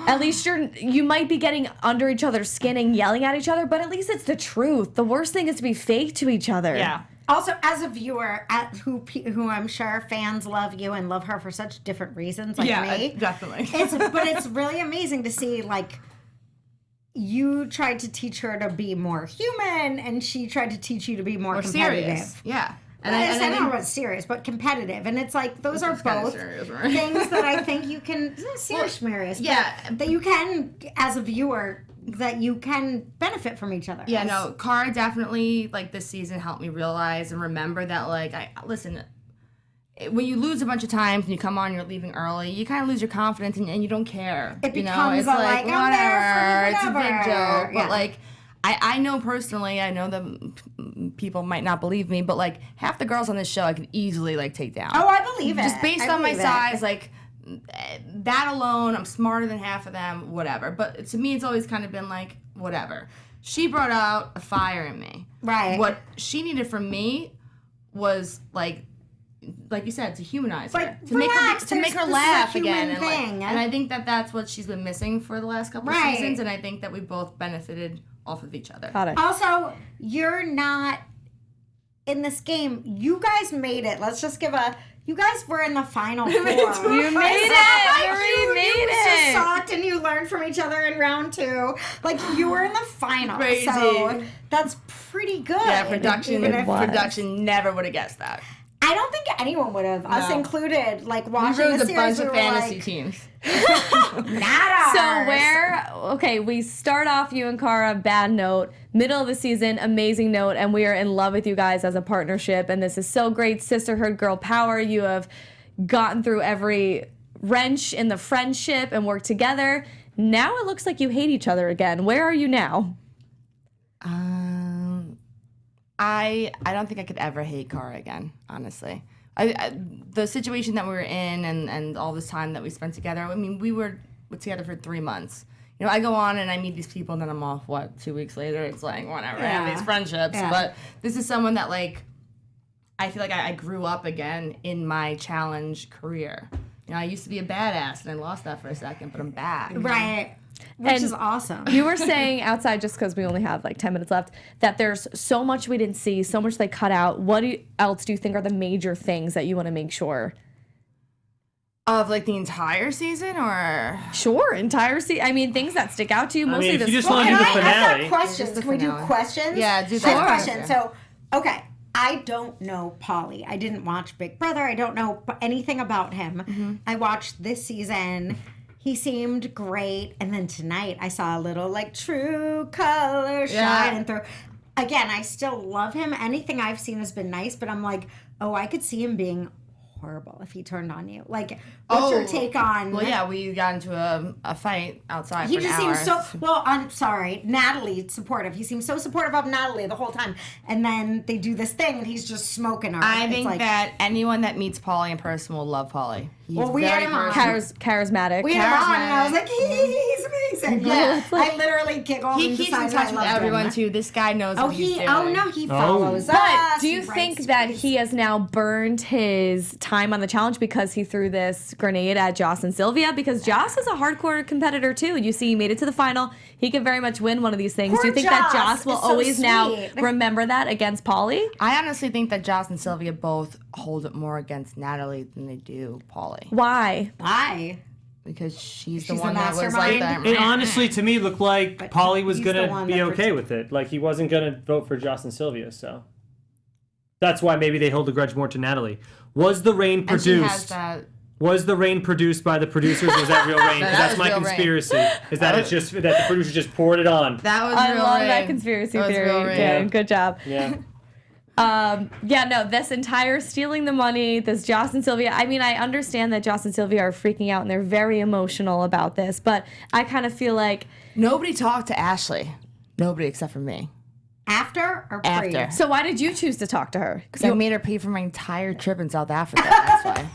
at least you might be getting under each other's skin and yelling at each other, but at least it's the truth. The worst thing is to be fake to each other. Yeah. Also, as a viewer, who I'm sure fans love you and love her for such different reasons, like me. Definitely. But it's really amazing to see, like, you tried to teach her to be more human, and she tried to teach you to be more competitive. Serious. Yeah. And I don't know about serious, but competitive. And it's like, those are both things that I think you can, serious, yeah, that you can, as a viewer, that you can benefit from each other. Yeah, no, Cara definitely, like, this season helped me realize and remember that, like, listen, when you lose a bunch of times and you come on, you're leaving early, you kind of lose your confidence and you don't care. It it's becomes like, I'm there for it's a big joke. Yeah. But, like, I know personally, I know that people might not believe me, but, like, half the girls on this show I can easily, like, take down. Oh, I believe it. Just based on my size, like, that alone, I'm smarter than half of them, whatever. But to me, it's always kind of been like, whatever. She brought out a fire in me. Right. What she needed from me was, like you said, to humanize her, to make her laugh again, and I think that that's what she's been missing for the last couple of seasons, and I think that we both benefited off of each other. Got it. Also, you're not in this game. You guys made it. Let's just give a. You guys were in the final four. You made it. Marie made you it. You sucked, and you learned from each other in round 2. Like, you were in the final. Crazy. So that's pretty good. Yeah, production never would have guessed that. I don't think anyone would have, us included. Like, watching we the rose a series, bunch of fantasy like, teams. So we start off, you and Cara, bad note. Middle of the season, amazing note, and we are in love with you guys as a partnership, and this is so great. Sisterhood, girl power. You have gotten through every wrench in the friendship and worked together. Now it looks like you hate each other again. Where are you now? I don't think I could ever hate Cara again, honestly. The situation that we were in and all this time that we spent together, I mean, we were together for 3 months. You know, I go on and I meet these people and then I'm off, 2 weeks later? It's like, whatever, I have these friendships. Yeah. But this is someone that, like, I feel like I grew up again in my challenge career. You know, I used to be a badass and I lost that for a second, but I'm back. Right. Which And is awesome. You were saying outside, just because we only have like 10 minutes left, that there's so much we didn't see, so much they cut out. What else do you think are the major things that you want to make sure? Of, like, the entire season, or? Sure, entire season. I mean, things that stick out to you, I mostly mean, if this. you just want to do the I've finale. got questions. Can we do finale. questions? Yeah, do I have that. questions. So, okay. I don't know Pauly. I didn't watch Big Brother. I don't know anything about him. Mm-hmm. I watched this season. He seemed great. And then tonight I saw a little, like, true color shining through. Again, I still love him. Anything I've seen has been nice, but I'm like, oh, I could see him being horrible if he turned on you. Like, what's your take on... Well, yeah, we got into a fight outside He for an just hour. seems so... Well, I'm sorry. Natalie, supportive. He seems so supportive of Natalie the whole time. And then they do this thing and he's just smoking her. I It's think like, that anyone that meets Pauly in person will love Pauly. He's Well, we very had him on. Charismatic. we had him on and I was like, he's amazing. Yeah. I literally giggled He and keeps in decided I touch with loved everyone, him. too. This guy knows what he's doing. He follows us. But do you He think writes that tweets. he has now burned his time on the challenge because he threw this grenade at Joss and Sylvia? Because Joss is a hardcore competitor too. You see, he made it to the final. He could very much win one of these things. Poor do you think that Joss Joss will is so always now sweet. remember that against Pauly? I honestly think that Joss and Sylvia both hold it more against Natalie than they do Pauly. Why? Why? Because she's the the one that was mastermind. like It that. honestly, to me, looked like But Pauly was he's the going one to be that okay with it. Like, he wasn't going to vote for Joss and Sylvia, so. That's why maybe they hold a grudge more to Natalie. Was the rain And she has produced? that. Was the rain produced by the producers, or was that real rain? 'Cause That that's was my real rain. conspiracy. Is that it's just that the producers just poured it on? That was I real love rain. that conspiracy That was theory. real rain. Okay, good job. Yeah. Yeah, no, this entire stealing the money, this Joss and Sylvia, I mean, I understand that Joss and Sylvia are freaking out and they're very emotional about this, but I kind of feel like, Nobody talked to Ashley. Nobody except for me. After or pre? After. so why did you choose to talk to her? Because I made her pay for my entire trip in South Africa. That's why.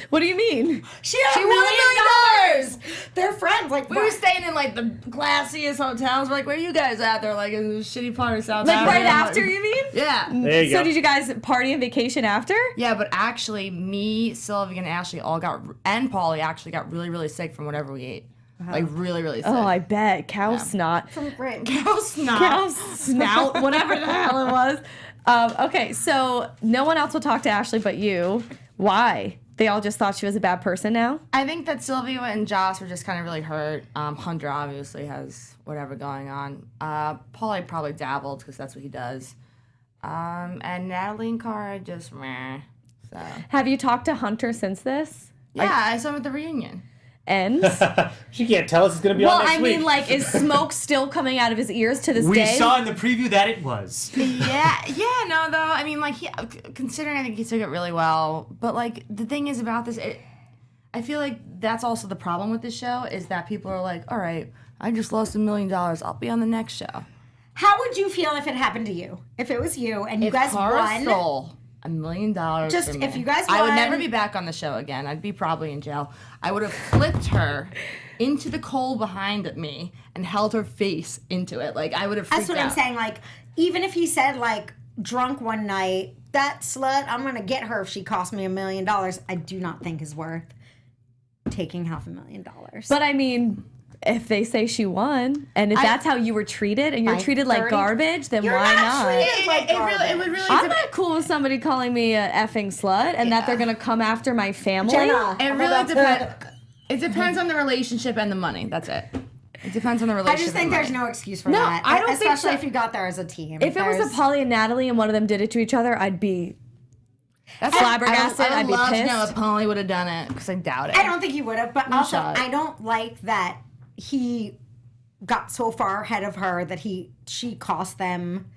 What do you mean? She had She $1 won $1 million. They're friends. Like, We were staying in, like, the classiest hotels. We're like, where are you guys at? They're like, in a shitty part of South Like Africa. right after, you mean? Yeah. There you So go. did you guys party and vacation after? Yeah, but actually, me, Sylvia, and Ashley and Pauly actually got really, really sick from whatever we ate. Like, really, really sick. Oh, I bet. Cow snot. great. Cow snot. Cow snout, whatever the hell it was. Okay, so no one else will talk to Ashley but you. Why? they all just thought she was a bad person now? I think that Sylvia and Joss were just kind of really hurt. Hunter obviously has whatever going on. Paulie probably dabbled because that's what he does. And Natalie and Cara just meh. So. Have you talked to Hunter since this? Yeah, I saw him at the reunion. And? She can't tell us it's going to be on next week. Like, is smoke still coming out of his ears to this day? We saw in the preview that it was. No, though. I mean, like, considering I think he took it really well. But, like, the thing is about this, I feel like that's also the problem with this show is that people are like, all right, I just lost $1 million. I'll be on the next show. How would you feel if it happened to you? If it was you and you guys won? Stole $1 million. Just from me, if you guys won. I would never be back on the show again. I'd be probably in jail. I would have flipped her into the coal behind me and held her face into it. Like, I would have freaked That's what out. I'm saying. Like, even if he said, like, drunk one night, that slut, I'm going to get her if she cost me $1 million, I do not think is worth taking $500,000. But I mean, if they say she won, and if that's how you were treated, and you're By treated like 30 garbage, then You're why not not? treated like It would really. I'm not cool with somebody calling me a effing slut and that they're gonna come after my family. Jenna, It really depends. It depends on the relationship and the money. That's it. It depends on the I relationship. just think and there's money. no excuse for No, that. I don't think especially so. if you got there as a team. If it was a Polly and Natalie and one of them did it to each other, I'd be That's flabbergasted. I I'd would be love to know pissed. if Polly would have done it because I doubt it. I don't think he would have, but also shot. I don't like that he got so far ahead of her that she cost them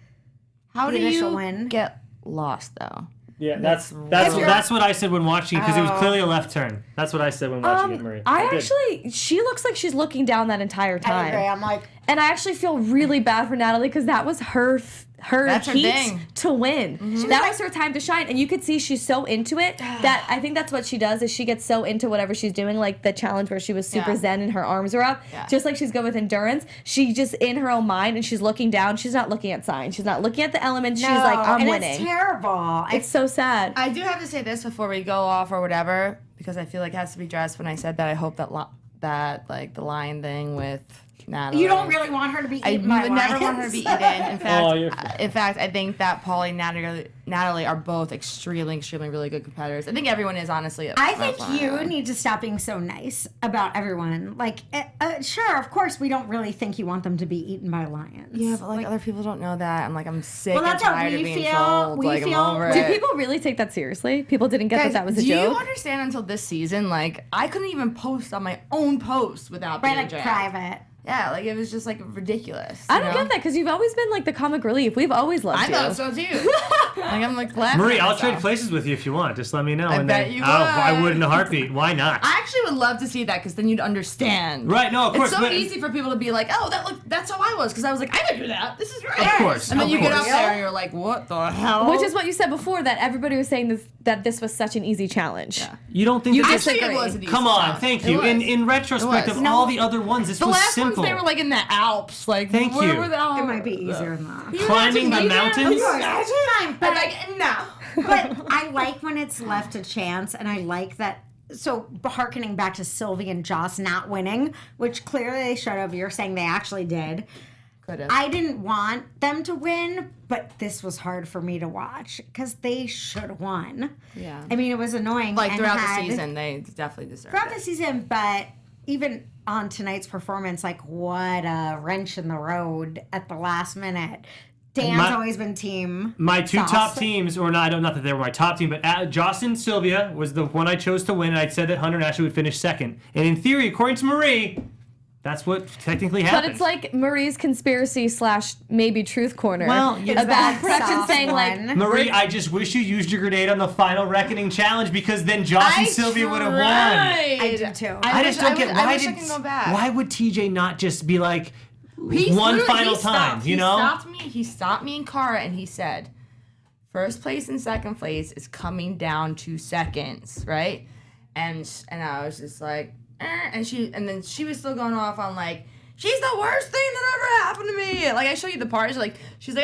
How the do initial you win. get lost though? Yeah, that's you're- what I said when watching because it was clearly a left turn. That's what I said when watching it, Marie. I did. actually, she looks like she's looking down that entire I time. agree. I'm like, And I actually feel really bad for Natalie because that was her That's her heat thing. to win. That was her time to shine, and you could see she's so into it that I think that's what she does is she gets so into whatever she's doing, like the challenge where she was super Yeah. zen and her arms are up, Yeah. just like she's good with endurance. She just in her own mind and she's looking down. She's not looking at signs. She's not looking at the elements. She's like, I'm and winning. It's terrible. It's so sad. I do have to say this before we go off or whatever because I feel like it has to be addressed when I said that I hope that that like the lion thing with Natalie. You don't really want her to be I eaten by would never lions. want her to be eaten. In fact, Oh, you're- I think that Paulie and Natalie are both extremely really good competitors. I think everyone is honestly. I think you need to stop being so nice about everyone. Like, sure, of course, we don't really think you want them to be eaten by lions. Yeah, but like other people don't know that. I'm like, I'm sick Well, and that's how tired we of being feel. told. We Like, feel- I'm over Do it. people really take that seriously? People didn't get Guys, that was a do joke? you understand until this season? Like, I couldn't even post on my own post without being Right, like jammed. private. Yeah, like it was just like ridiculous. I you don't know? get that because you've always been like the comic relief. We've always loved I you. thought so too. Like I'm like laughing. Marie, at I'll myself. trade places with you if you want. Just let me know. I bet you I would. would in a heartbeat. Why not? I actually would love to see that because then you'd understand. Right, no, of course, It's so but- easy for people to be like, "Oh, that's how I was," because I was like, "I could do that. This is right." Of course, And then of you get up course. there and you're like, "What the hell?" Which is what you said before, that everybody was saying that this was such an easy challenge. Yeah. You don't think You that Actually, disagree. it was an easy Come on, challenge. thank It you. was. In retrospect It was. of all the other ones, this The was last simple. ones they were like in the Alps, like Thank where you. were the Alps? It might be easier than that. Climbing the mountains. Fine, But but like no. but I like when it's left a chance, and I like that. So, harkening back to Sylvie and Joss not winning, which clearly they should have. You're saying they actually did. Could have. I didn't want them to win, but this was hard for me to watch because they should have won. Yeah. I mean, it was annoying. Like and throughout had- the season, they definitely deserved Throughout it. the season, but even on tonight's performance, like what a wrench in the road at the last minute. Dan's My- always been team. My two Sauce. top teams, or not that they were my top team, but Joss and Sylvia was the one I chose to win, and I said that Hunter and Ashley would finish second. And in theory, according to Marie, that's what technically happened. But it's like Marie's conspiracy / maybe truth corner. Well, Is about that Gretchen soft saying like, one? Marie, I just wish you used your grenade on the final reckoning challenge because then Joss and Sylvia would have won. I do too. I just don't get I wish I can go back. why would TJ not just be like He one literally- final he time, stopped. you know? He stopped me in Cara and he said, first place and second place is coming down 2 seconds, right? And I was just like, and then she was still going off on like, she's the worst thing that ever happened to me. Like I show you the part, she's like,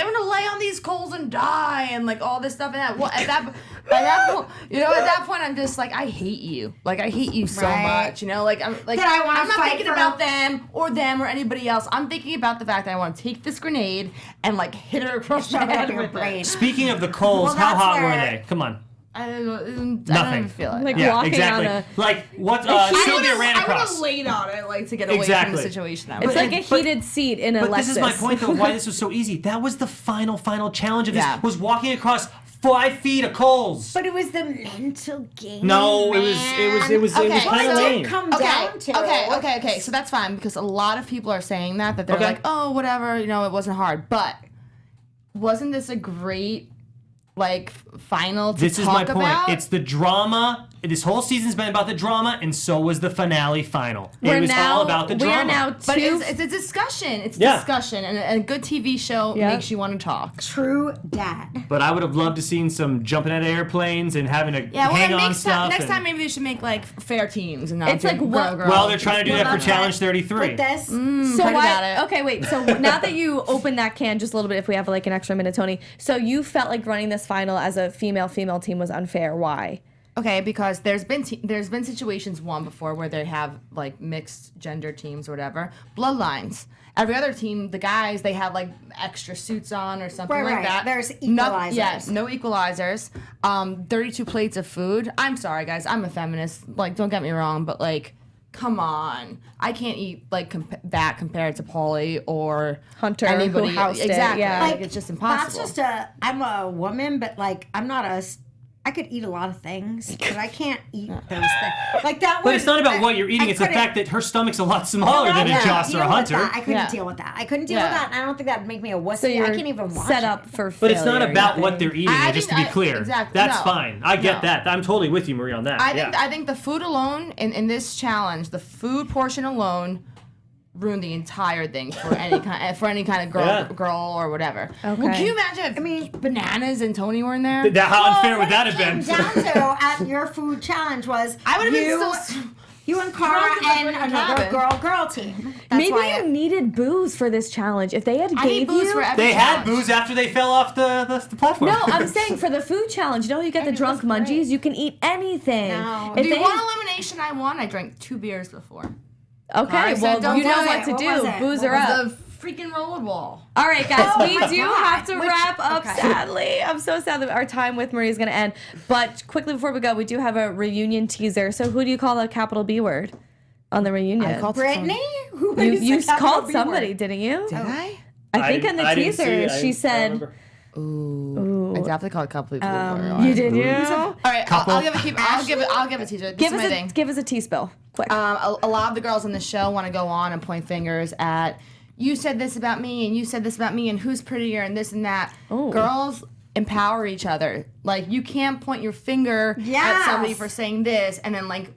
I'm gonna lay on these coals and die, and like all this stuff. And that, well, at that point, I'm just like, I hate you. Like I hate you so Right. much. You know, like I'm like, That I wanna I'm not fight thinking for- about them or anybody else. I'm thinking about the fact that I want to take this grenade and like hit her across the Shove it head up your with brain. it. Speaking of the coals, Well, how that's hot were where- they? Come on. I don't Nothing. even feel it. Like Yeah, walking exactly. on a. Like what Sylvia ran I would across. have laid on it, like, to get away from Exactly. the situation. It's like a heated seat in a But Lexus. this is my point, though, why this was so easy. That was the final challenge of this, Yeah. was walking across 5 feet of coals. But it was the mental game. No, it was Okay, kind of so- lame. Come down to. Okay. So that's fine because a lot of people are saying that they're Okay. like, oh, whatever, it wasn't hard. But wasn't this a great final to This is talk my point. about? It's the drama. This whole season's been about the drama, and so was the finale final. It was all about the drama. We're now But two. it's a discussion. It's Yeah. discussion, and a good TV show Yeah. makes you want to talk. True dad. But I would have loved to seen some jumping out of airplanes and having to Yeah, well, hang on next stuff. time and- maybe they should make fair teams and not It's like girl, what- girl. Well, they're trying to do that for that's Challenge it. 33. With this. So heard why? about it. Okay, wait. So now that you open that can just a little bit, if we have like an extra minute, Tony. So you felt like running this final as a female team was unfair. Why? Okay, because there's been situations before where they have like mixed gender teams or whatever. Bloodlines. Every other team, the guys, they have like extra suits on or something Right, like right. that. There's No, equalizers. yes, no equalizers. 32 plates of food. I'm sorry, guys. I'm a feminist. Like, don't get me wrong, but like, come on. I can't eat like that compared to Pauly or Hunter, anybody. who housed it, Exactly. yeah. Like, it's just impossible. That's just I'm a woman, but like, I'm not I could eat a lot of things, but I can't eat those things. Like that. But it's not about what you're eating. It's the fact that her stomach's a lot smaller than a Joss or a Hunter. I couldn't Yeah. deal with that. I couldn't deal with Yeah. that, and I don't think that would make me a wussy. So you're I can't even watch set it. up for But failure. it's not about you what think? they're eating, I just to think be clear. exactly. That's No. fine. I get No. that. I'm totally with you, Marie, on that. I think the food alone in this challenge, the food portion alone, ruined the entire thing for any kind of girl or whatever. Okay. Well, can you imagine if Bananas and Tony were in there? How unfair would that have Came been? down to at your food challenge was I would have been you, so. you and Cara drunk as a and freaking another cabin. girl team. That's Maybe why you needed booze for this challenge. If they had I need gave booze you, for every They had challenge. booze after they fell off the platform. no, I'm saying for the food challenge. You get the drunk munchies. You can eat anything. No. If Do you they- want elimination? I won. I drank 2 beers before. Okay, Cara said well don't you do know it. what to What do. was it? Booze What her up. The freaking rollerball. All right, guys, we my do God. have to Which- wrap up, okay. sadly. I'm so sad that our time with Marie is going to end. But quickly before we go, we do have a reunion teaser. So who do you call the capital B word on the reunion? I called Brittany. Who you is the you capital called B somebody, word? didn't you? Did I? I think in the I didn't teaser, see it. she I said, remember. I definitely called a couple people. you did you? All right, I'll give a teaser. This is my thing. Give us a tea-spill, quick. A lot of the girls on the show want to go on and point fingers at you said this about me and you said this about me and who's prettier and this and that. Ooh. Girls empower each other. Like you can't point your finger at somebody Yes. for saying this and then like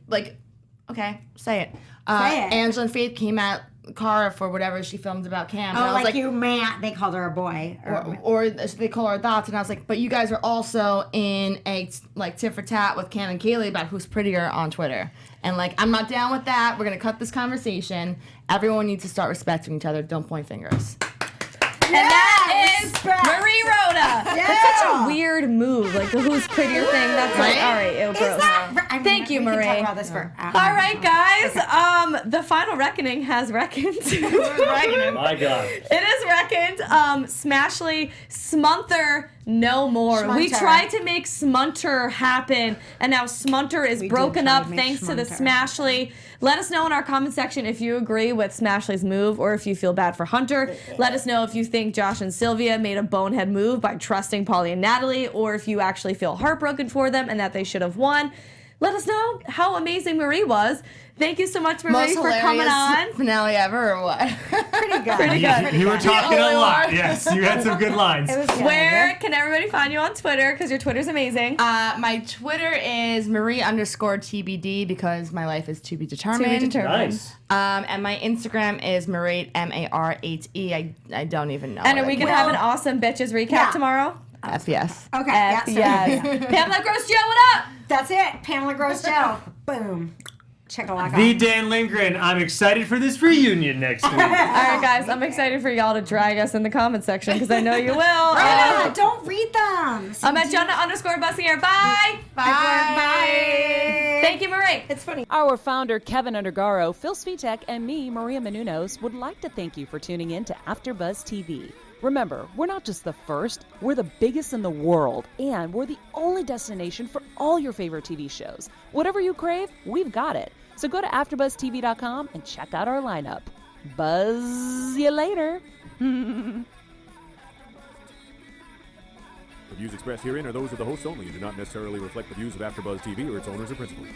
okay, say it. Say it. Angela and Faith came at Cara for whatever she filmed about Cam. and Oh, I was like you, man. They called her a boy. or they call her thoughts, and I was like, but you guys are also in a tit for tat with Cam and Kaylee about who's prettier on Twitter, and like I'm not down with that. We're gonna cut this conversation. Everyone needs to start respecting each other. Don't point fingers. And that is respect. Marie Roda. That's such a weird move, like the who's prettier thing. That's like, Right? all right, ew, Is gross. that? I mean, Thank you, we Marie. Can talk about this for hours. All right, guys. The final reckoning has reckoned. My God. It is reckoned. Smashly, Smunther, no more. We Smunter. tried to make Smunter happen, and now Smunter is We did broken try up to make thanks to the Smunter. Smashly. Let us know in our comment section if you agree with Smashly's move or if you feel bad for Hunter. Let us know if you think Josh and Sylvia made a bonehead move by trusting Pauly and Natalie, or if you actually feel heartbroken for them and that they should have won. Let us know how amazing Marie was. Thank you so much, Marie, Most for coming hilarious on. finale ever, or what? Pretty good. Pretty good. You were talking a only lot. one. Yes, you had some good lines. It was good. Where can everybody find you on Twitter? Because your Twitter's amazing. My Twitter is Marie_TBD because my life is to be determined. To be determined. Nice. And my Instagram is Marate MAR8E. I don't even know. And are what we it going to have an awesome Bitches recap Yeah. tomorrow? FPS. Okay. F, Yeah, yes. so- Pamela Gross, Joe, what up? That's it. Pamela Gross Joe. Boom. Check a lock The Dan Lindgren. I'm excited for this reunion next week. All right, guys, I'm excited for y'all to drag us in the comment section because I know you will. Yeah, don't read them. I'm at Jenna_Bussiere. Bye. Bye. Thank you, Marie. It's funny. Our founder, Kevin Undergaro, Phil Svitek, and me, Maria Menounos, would like to thank you for tuning in to AfterBuzz TV. Remember, we're not just the first, we're the biggest in the world, and we're the only destination for all your favorite TV shows. Whatever you crave, we've got it. So go to AfterBuzzTV.com and check out our lineup. Buzz you later. The views expressed herein are those of the hosts only and do not necessarily reflect the views of AfterBuzz TV or its owners or principals.